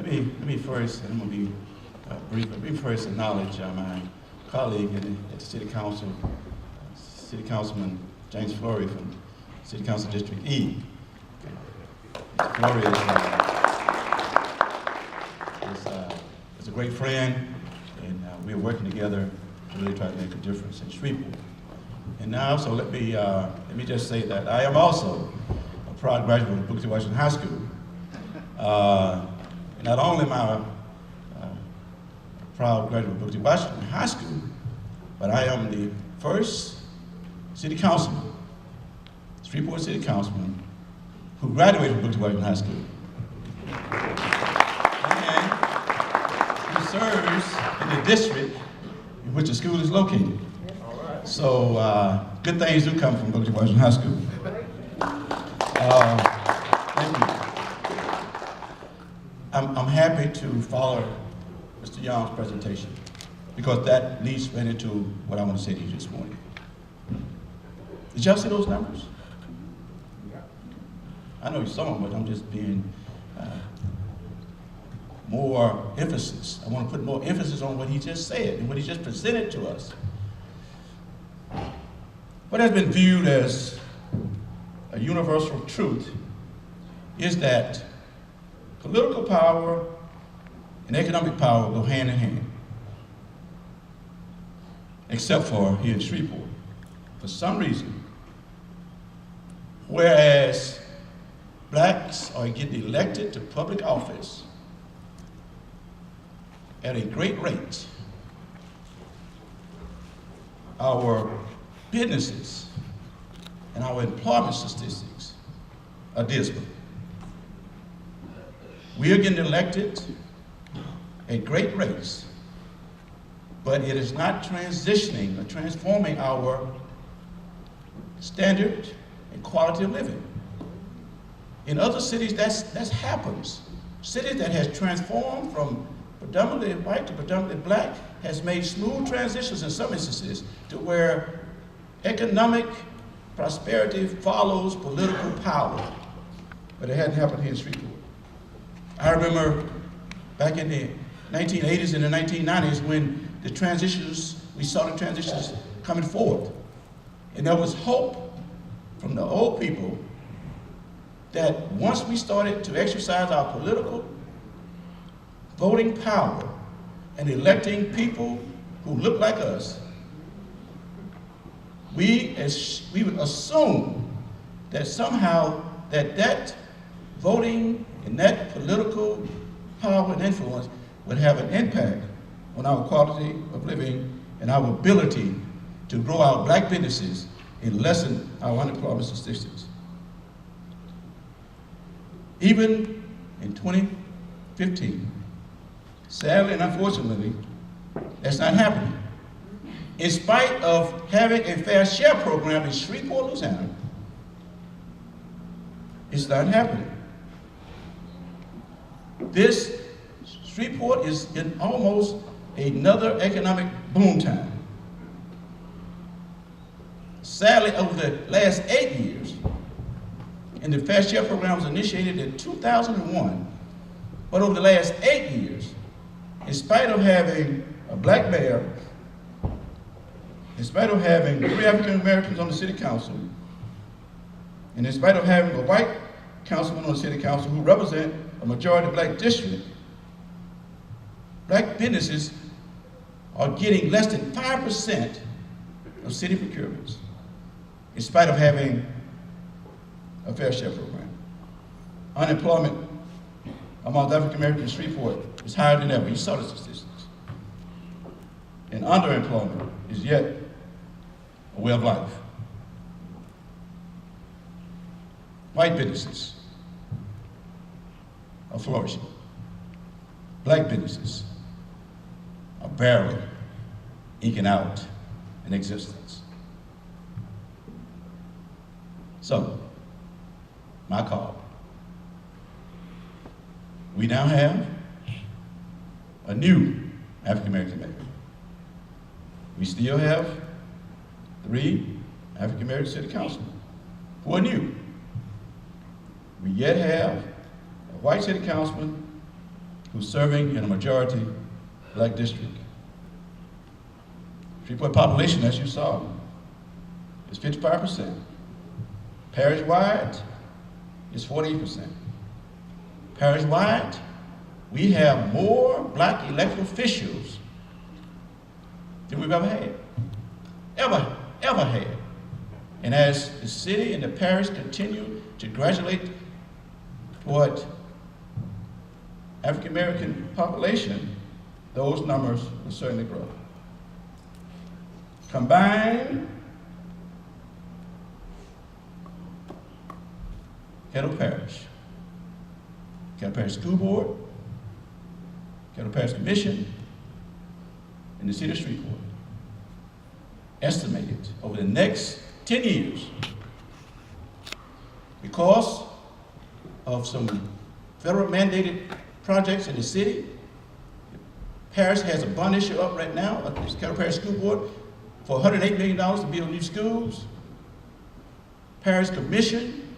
let me first, and I'm going to be brief, but let me first acknowledge my colleague at the City Council, City Councilman James Flory from City Council District E. Mr. Flory is a great friend, and we're working together to really try to make a difference in Shreveport. And now, so let me just say that I am also a proud graduate of Booker T. Washington High School. Not only am I a proud graduate of Booker T. Washington High School, but I am the first city councilman, Shreveport city councilman, who graduated from Booker T. Washington High School. And he serves in the district in which the school is located. So good things do come from Booker T. Washington High School. Thank you. I'm happy to follow Mr. Young's presentation because that leads right into what I want to say to you this morning. Did y'all see those numbers? I know you saw them, but I'm just being more emphasis. I want to put more emphasis on what he just said and what he just presented to us. What has been viewed as a universal truth is that political power and economic power go hand in hand, except for here in Shreveport. For some reason, whereas blacks are getting elected to public office at a great rate, our businesses and our employment statistics are dismal. We are getting elected at great rates, but it is not transitioning or transforming our standard and quality of living. In other cities, that happens. Cities that has transformed from predominantly white to predominantly black has made smooth transitions in some instances to where economic prosperity follows political power. But it hadn't happened here in Shreveport. I remember back in the 1980s and the 1990s when the transitions, we saw the transitions coming forward. And there was hope from the old people that once we started to exercise our political voting power and electing people who look like us, we would assume that somehow that voting and that political power and influence would have an impact on our quality of living and our ability to grow our black businesses and lessen our unemployment statistics. Even in 2015, sadly and unfortunately, that's not happening. In spite of having a fair share program in Shreveport, Louisiana, it's not happening. This Shreveport is in almost another economic boom time. Sadly, over the last 8 years, and the fair share program was initiated in 2001, but over the last 8 years, in spite of having a black mayor, in spite of having 3 African Americans on the city council, and in spite of having a white councilman on the city council who represent a majority black district, black businesses are getting less than 5% of city procurements, in spite of having a fair share program. Unemployment among African Americans in Shreveport is higher than ever. You saw the statistics. And underemployment is yet a way of life. White businesses are flourishing. Black businesses are barely eking out an existence. So, my call. We now have a new African American mayor. We still have 3 African American city councilmen who are new. We yet have a white city councilman, who's serving in a majority black district. Shreveport population, as you saw, is 55%. Parish-wide is 48%. Parish-wide, we have more black elected officials than we've ever had. Ever had. And as the city and the parish continue to graduate toward African American population, those numbers will certainly grow. Combined, Caddo Parish School Board, Caddo Parish Commission, and the City of Shreveport estimated over the next 10 years, because of some federal mandated projects in the city. Parish has a bond issue up right now, the Caddo Parish School Board, for $108 million to build new schools. Parish Commission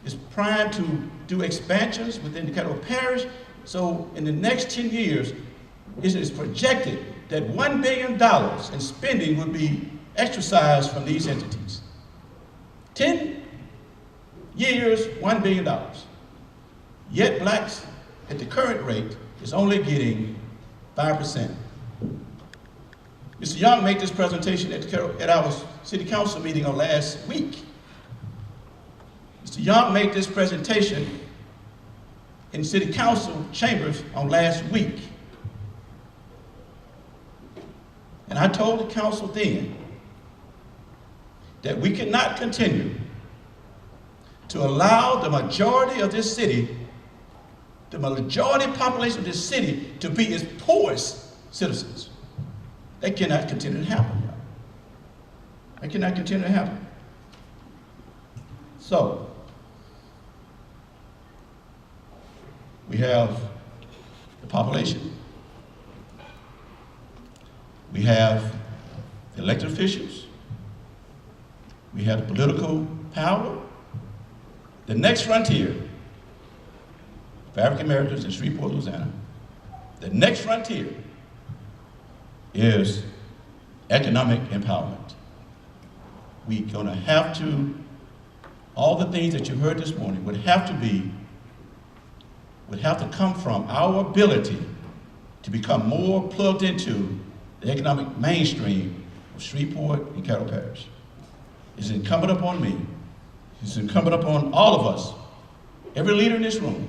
is primed to do expansions within the Caddo Parish. So in the next 10 years, it is projected that $1 billion in spending would be exercised from these entities. 10 years, $1 billion. Yet blacks at the current rate is only getting 5%. Mr. Young made this presentation at our city council meeting on last week. Mr. Young made this presentation in city council chambers on last week. And I told the council then that we cannot continue to allow the majority of this city, the majority population of this city, to be its poorest citizens. That cannot continue to happen. That cannot continue to happen. So, we have the population, we have the elected officials, we have the political power. The next frontier for African Americans in Shreveport, Louisiana, the next frontier is economic empowerment. We're gonna have to, all the things that you heard this morning would have to come from our ability to become more plugged into the economic mainstream of Shreveport and Caddo Parish. It's incumbent upon me, it's incumbent upon all of us, every leader in this room,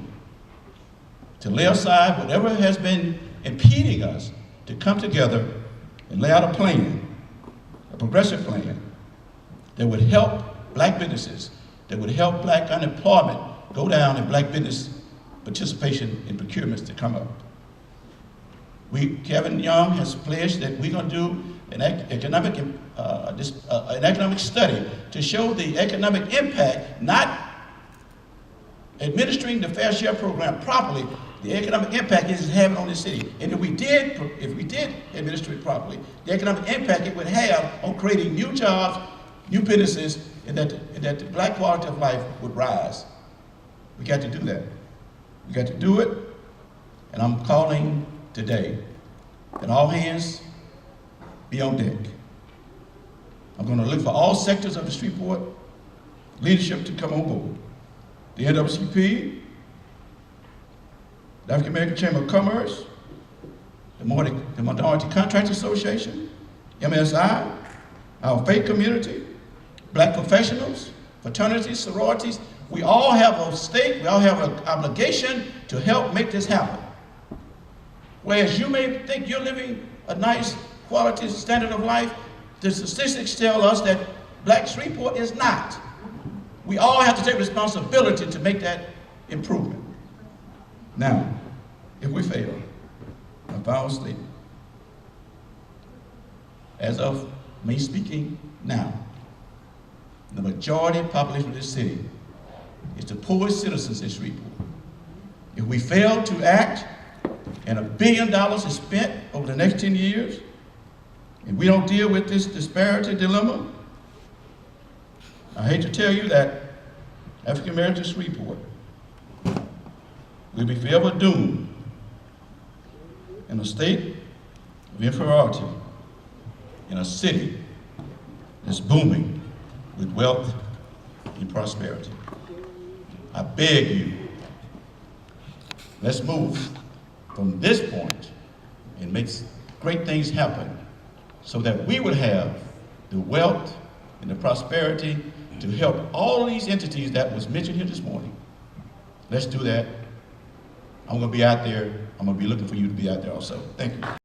to lay aside whatever has been impeding us to come together and lay out a plan, a progressive plan that would help black businesses, that would help black unemployment go down and black business participation in procurements to come up. Kevin Young has pledged that we're going to do an economic study to show the economic impact, not administering the Fair Share program properly, the economic impact it is having on the city. And if we did administer it properly, the economic impact it would have on creating new jobs, new businesses, and that the black quality of life would rise. We got to do that. We got to do it, and I'm calling today that all hands be on deck. I'm going to look for all sectors of the Shreveport leadership to come on board. The NAACP, the African American Chamber of Commerce, the Minority Contractors Association, MSI, our faith community, black professionals, fraternities, sororities. We all have a stake, we all have an obligation to help make this happen. Whereas you may think you're living a nice quality standard of life, the statistics tell us that black Shreveport is not. We all have to take responsibility to make that improvement. Now, if we fail, my final statement, as of me speaking now, the majority population of this city is the poorest citizens in Shreveport. If we fail to act, and $1 billion is spent over the next 10 years, and we don't deal with this disparity dilemma, I hate to tell you that African American Shreveport will be forever doomed in a state of inferiority, in a city that's booming with wealth and prosperity. I beg you, let's move from this point and make great things happen so that we will have the wealth and the prosperity to help all these entities that was mentioned here this morning. Let's do that. I'm going to be out there. I'm going to be looking for you to be out there also. Thank you.